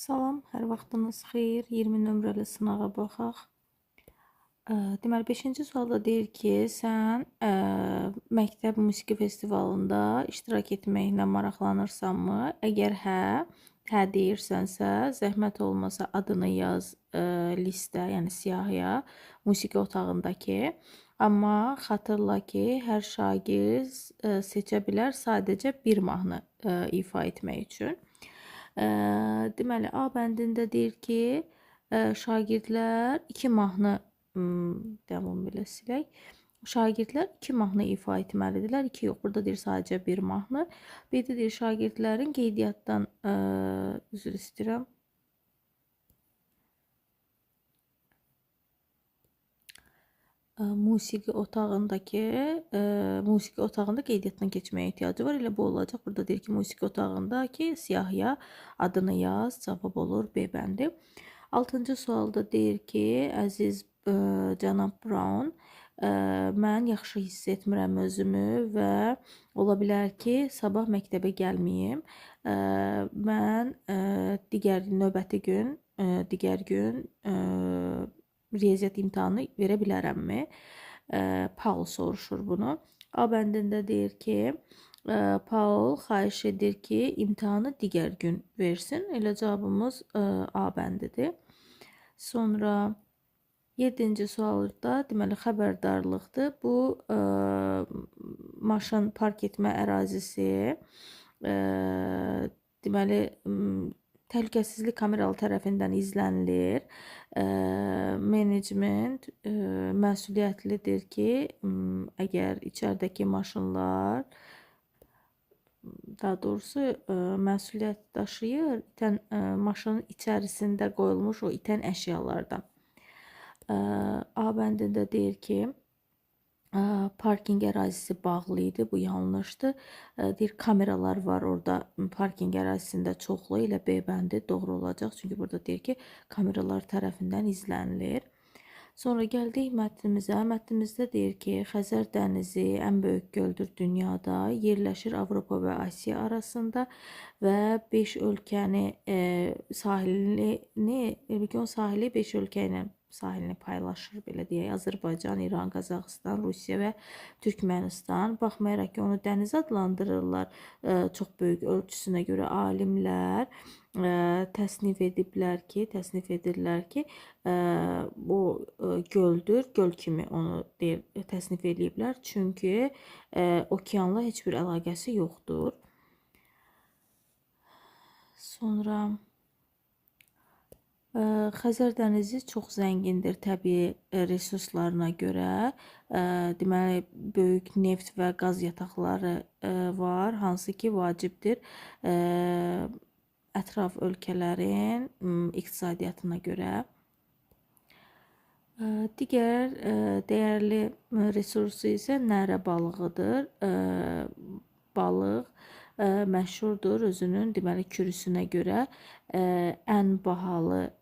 Salam, hər vaxtınız xeyir. 20 nömrəli sınağa baxaq. Deməli 5-ci sualda deyir ki, sən məktəb musiqi festivalında iştirak etməklə maraqlanırsanmı? Əgər hə deyirsənsə, zəhmət olmasa adını yaz listə, yəni siyahıya, musiqi otağındakı. Amma xatırla ki, hər şagird seçə bilər sadəcə bir mahnı ifa etmək üçün. Deməli, A bəndində deyir ki, şagirdlər 2 mahnı devam belə silək. Şagirdlər 2 mahnı ifa etməlidirlər. 2 yox, burada deyir sadəcə bir mahnı. Bir də deyir şagirdlərin qeydiyyatdan üzr istəyirəm. Musiqi otağında qeydiyyatdan keçməyə ehtiyacı var. Elə bu olacaq. Burada deyir ki, musiqi otağındakı siyahıya adını yaz. Cavab olur B bəndi. 6-cı sualda deyir ki, əziz cənab Brown, mən yaxşı hiss etmirəm özümü və ola bilər ki, sabah məktəbə gəlməyim. Mən növbəti gün riyaziyyat imtahanı verə bilərəmmi? Paul soruşur bunu. A bəndində deyir ki, Paul xahiş edir ki, imtahanı digər gün versin. Elə cavabımız A bəndidir. Sonra 7-ci sualda deməli xəbərdarlıqdır. Bu maşın park etmə ərazisi deməli təhlükəsizlik kameralı tərəfindən izlənilir. Menecment məsuliyyətlidir ki, əgər içəridəki maşınlar, daha doğrusu məsuliyyət daşıyır itən maşının içərisində qoyulmuş o itən əşyalardan. A bəndində deyir ki, parking ərazisi bağlı idi, bu yanlışdır. Deyir kameralar var orada parking ərazisində çoxlu, elə B bəndi doğru olacaq. Çünki burada deyir ki, kameralar tərəfindən izlənilir. Sonra gəldik mətnimizə. Mətnimizdə deyir ki, Xəzər dənizi ən böyük göldür dünyada, yerləşir Avropa və Asiya arasında və 5 ölkəni sahili 5 ölkə ilə sahilini paylaşır, belə deyək, Azərbaycan, İran, Qazaxıstan, Rusiya və Türkmənistan. Baxmayaraq ki, onu dəniz adlandırırlar, çox böyük ölçüsünə görə alimlər təsnif edirlər ki, bu göldür, göl kimi onu təsnif ediblər. Çünki okeanla heç bir əlaqəsi yoxdur. Sonra Xəzər dənizi çox zəngindir təbii resurslarına görə. Deməli, böyük neft və qaz yataqları var, hansı ki, vacibdir ətraf ölkələrin iqtisadiyyatına görə. Digər dəyərli resursu isə nərə balığıdır. Balıq məşhurdur özünün deməli kürüsünə görə. Ən bahalı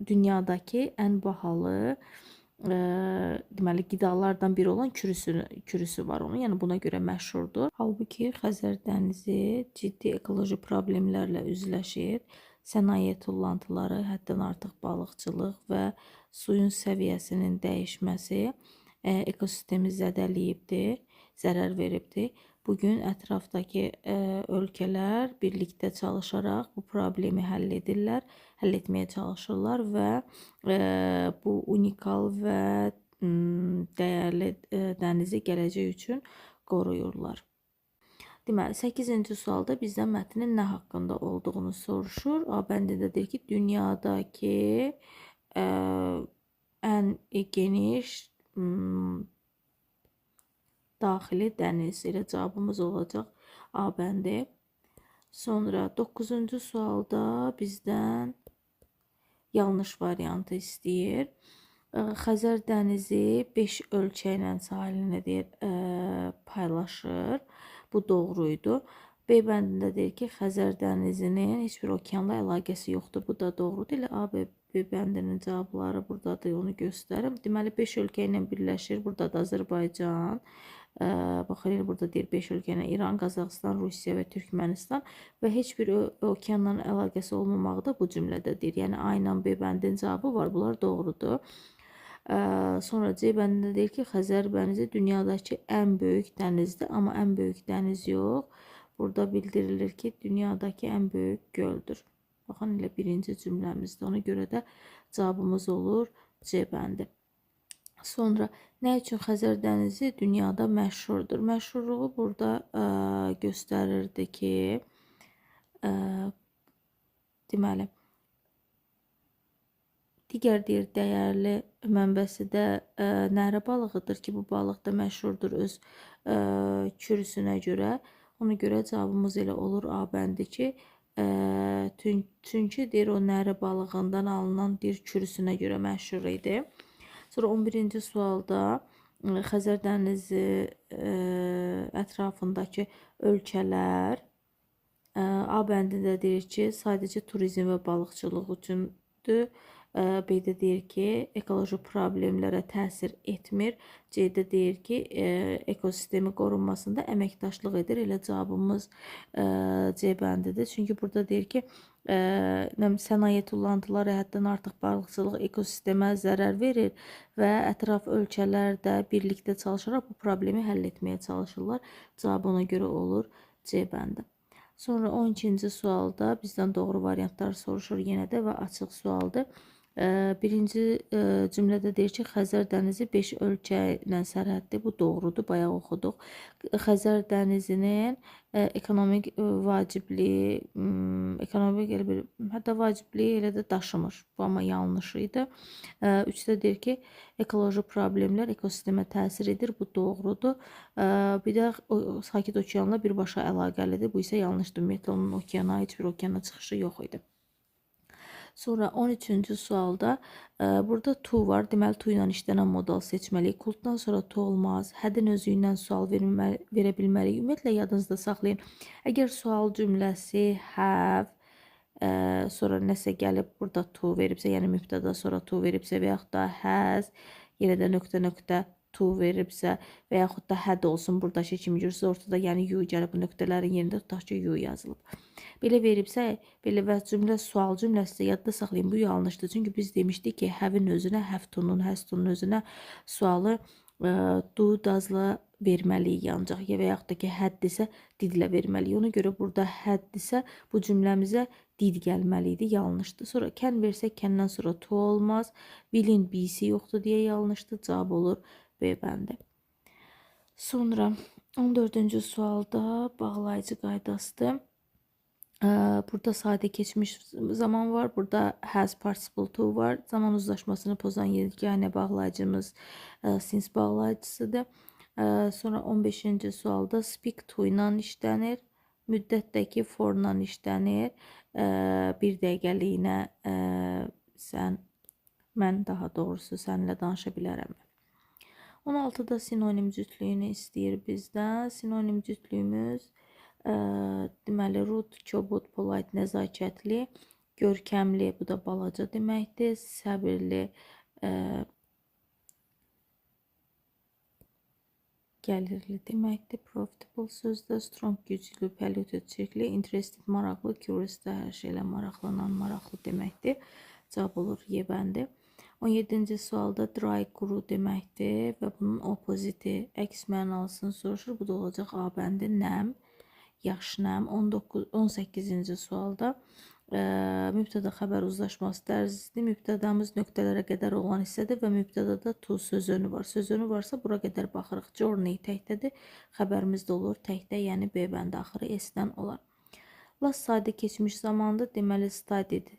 dünyadakı ən bahalı deməli qidalardan biri olan kürüsü var onun. Yəni buna görə məşhurdur. Halbuki Xəzər dənizi ciddi ekoloji problemlərlə üzləşir. Sənaye tullantıları, həddən artıq balıqçılıq və suyun səviyyəsinin dəyişməsi ekosistemi zədələyibdir, zərər veribdir. Bugün ətrafdakı ölkələr birlikdə çalışaraq bu problemi həll etməyə çalışırlar və bu unikal və dəyərli dənizi gələcək üçün qoruyurlar. Deməli, 8-ci sualda bizdən mətnin nə haqqında olduğunu soruşur. A bəndində deyir ki, dünyadakı ən geniş daxili dəniz. Elə cavabımız olacaq A bəndi. Sonra 9-cu sualda bizdən yanlış variantı istəyir. Xəzər dənizi 5 ölkə ilə sahilini paylaşır. Bu doğruydu. B bəndində deyir ki, Xəzər dənizinin heç bir okeanla əlaqəsi yoxdur. Bu da doğrudur. Elə A, B bəndinin cavabları buradadır, onu göstərim. Deməli, 5 ölkə ilə birləşir. Burada da Azərbaycan, Baxın, burada deyir 5 ölkəni: İran, Qazaxıstan, Rusiya və Türkmənistan və heç bir okeanla əlaqəsi olmamağı da bu cümlədə deyir. Yəni A ilə B bəndinin cavabı var. Bunlar doğrudur. Sonra C bəndində deyir ki, Xəzər dənizi dünyadakı ən böyük dənizdir, amma ən böyük dəniz yox. Burada bildirilir ki, dünyadakı ən böyük göldür. Baxın, elə birinci cümləmizdir. Ona görə də cavabımız olur C bəndi. Sonra nə üçün Xəzər dənizi dünyada məşhurdur? Məşhurluğu burada göstərirdi ki, deməli, digər deyir dəyərli mənbəsi də nərə balığıdır ki, bu balıq da məşhurdur öz çürüsünə görə. Ona görə cavabımız elə olur A bəndi ki, çünki deyir o nərə balığından alınan deyir çürüsünə görə məşhur idi. Sonra 11-ci sualda Xəzər dənizi ətrafındakı ölkələr A bəndində deyir ki, sadəcə turizm və balıqçılıq üçündür. B-də deyir ki, ekoloji problemlərə təsir etmir. C-də deyir ki, ekosistemi qorunmasında əməkdaşlıq edir. Elə cavabımız C bəndidir. Çünki burada deyir ki, sənaye tullantıları həddən artıq balıqçılıq ekosistemə zərər verir və ətraf ölkələr də birlikdə çalışaraq bu problemi həll etməyə çalışırlar. Cavab ona görə olur C bəndi. Sonra 12-ci sualda bizdən doğru variantlar soruşur yenə də və açıq sualdır. Birinci cümlədə deyir ki, Xəzər dənizi 5 ölkə ilə sərhəddir. Bu doğrudur, bayaq oxuduq. Xəzər dənizinin ekonomik vacibliyi, hətta vacibliyi elə də daşımır. Bu amma yanlış idi. 3-də deyir ki, ekoloji problemlər ekosistemə təsir edir. Bu doğrudur. Bir də Sakit okeanla birbaşa əlaqəlidir. Bu isə yanlışdır. Ümumiyyətlə onun okeana, heç bir okeana çıxışı yox idi. Sonra 13-cü sualda burada to var. Deməli, to ilə işlənən modal seçməliyik. Kultdan sonra to olmaz. Hədin özü ilə sual verə bilməliyik. Ümumiyyətlə, yadınızda saxlayın. Əgər sual cümləsi have, sonra nəsə gəlib burada to veribsə, yəni mübtəda sonra to veribsə və yaxud da has, yenə də nöqtə to veribsə və yaxud da had olsun, buradakı kimi görürsünüz, ortada yəni you gəlib bu nöqtələrin yerində tutaq ki, you yazılıb. Belə veribsə, belə və cümlə sual cümləsi yadda saxlayın, bu yanlışdır. Çünki biz demişdik ki, have-in özünə, have to-nun, has to-nun özünə sualı do, does-la verməliyik ancaq. Və yaxud da ki, had-dirsə did-lə verməliyik. Ona görə burada had-dirsə bu cümləmizə did gəlməli idi, yanlışdır. Sonra can versək, can-dən sonra to olmaz. Will-in B-si yoxdur deyə yanlışdır. Cavab olur B bəndi. Sonra 14-cü sualda bağlayıcı qaydasıdır. Burada sadə keçmiş zaman var. Burada has participle to var. Zaman uzlaşmasını pozan yeganə bağlayıcımız since bağlayıcısıdır. Sonra 15-ci sualda speak to ilə işlənir. Müddətdəki for ilə işlənir. Bir dəqiqəliyinə mən daha doğrusu səninlə danışa bilərəm. 16-da sinonim cütlüyünü istəyir bizdən. Sinonim cütlüyümüz deməli, rude, kobud, polite, nəzakətli, görkəmli, bu da balaca deməkdir, səbirli, gəlirli deməkdir, profitable sözdə, strong, güclü, polluted, çirkli, interested, maraqlı, curious da hər şeylə maraqlanan, maraqlı deməkdir. Cavab olur Y bəndi. 17-ci sualda dry, quru deməkdir və bunun opoziti, əks mənalısını soruşur. Bu da olacaq A bəndi, nəm, yaxşı nəm. 18-ci sualda mübtəda xəbər uzlaşması dərzidir. Mübtədamız nöqtələrə qədər olan hissədir və mübtədada to sözünü var. Sözünü varsa bura qədər baxırıq. Journey təkdədir. Xəbərimiz də olur təkdə, yəni B bəndi axırı S-dən olar. Last sadə keçmiş zamanda deməli studied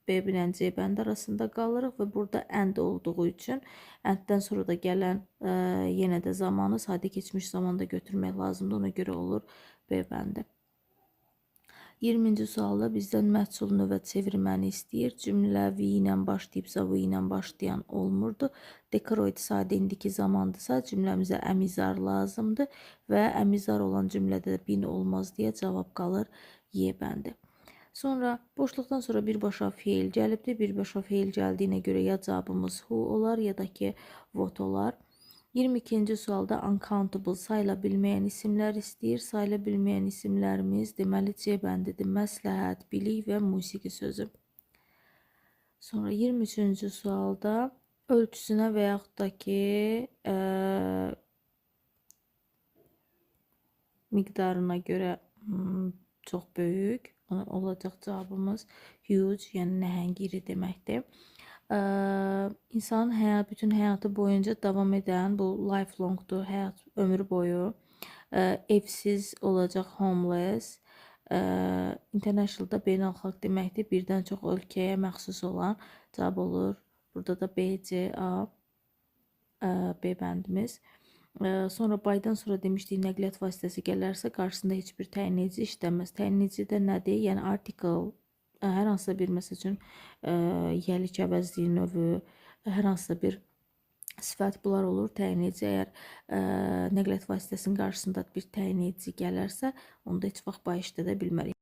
B ilə C bəndi arasında qalırıq və burada and olduğu üçün and-dən sonra da gələn yenə də zamanı sadə keçmiş zamanda götürmək lazımdır. Ona görə olur B bəndi. 20-ci sualda bizdən məhsul növə çevirməni istəyir. Cümlə V ilə başlayıbsa V ilə başlayan olmurdu. Decoroid sadə indiki zamandırsa cümləmizə əmizar lazımdır və əmizar olan cümlədə bin olmaz deyə cavab qalır Y bəndi. Sonra boşluqdan sonra birbaşa feil gəlibdir. Birbaşa feil gəldiyinə görə ya cavabımız who olar ya da ki what olar. 22-ci sualda uncountable sayıla bilməyən isimlər istəyir. Sayıla bilməyən isimlərimiz deməli C bəndidir. Məsləhət, bilik və musiqi sözü. Sonra 23-cü sualda ölçüsünə və yaxud da ki miqdarına görə çox böyük olacaq cavabımız. Huge, yəni nəhəng, iri deməkdir. İnsanın bütün həyatı boyunca davam edən, bu lifelongdur, həyat ömrü boyu. Evsiz olacaq, homeless. Internationalda beynəlxalq deməkdir. Birdən çox ölkəyə məxsus olan cavab olur. Burada da B, C, A, B bəndimiz. Sonra baydan sonra demişdik, nəqliyyat vasitəsi gələrsə qarşısında heç bir təyin edici işləməz. Təyin edici də nədir? Yəni article, hər hansısa bir məsəl üçün yəlik əvəzliyi növü, hər hansısa bir sifət bunlar olur. Təyin edici əgər nəqliyyat vasitəsinin qarşısında bir təyin edici gələrsə, onda heç vaxt bay işlədə bilmərik.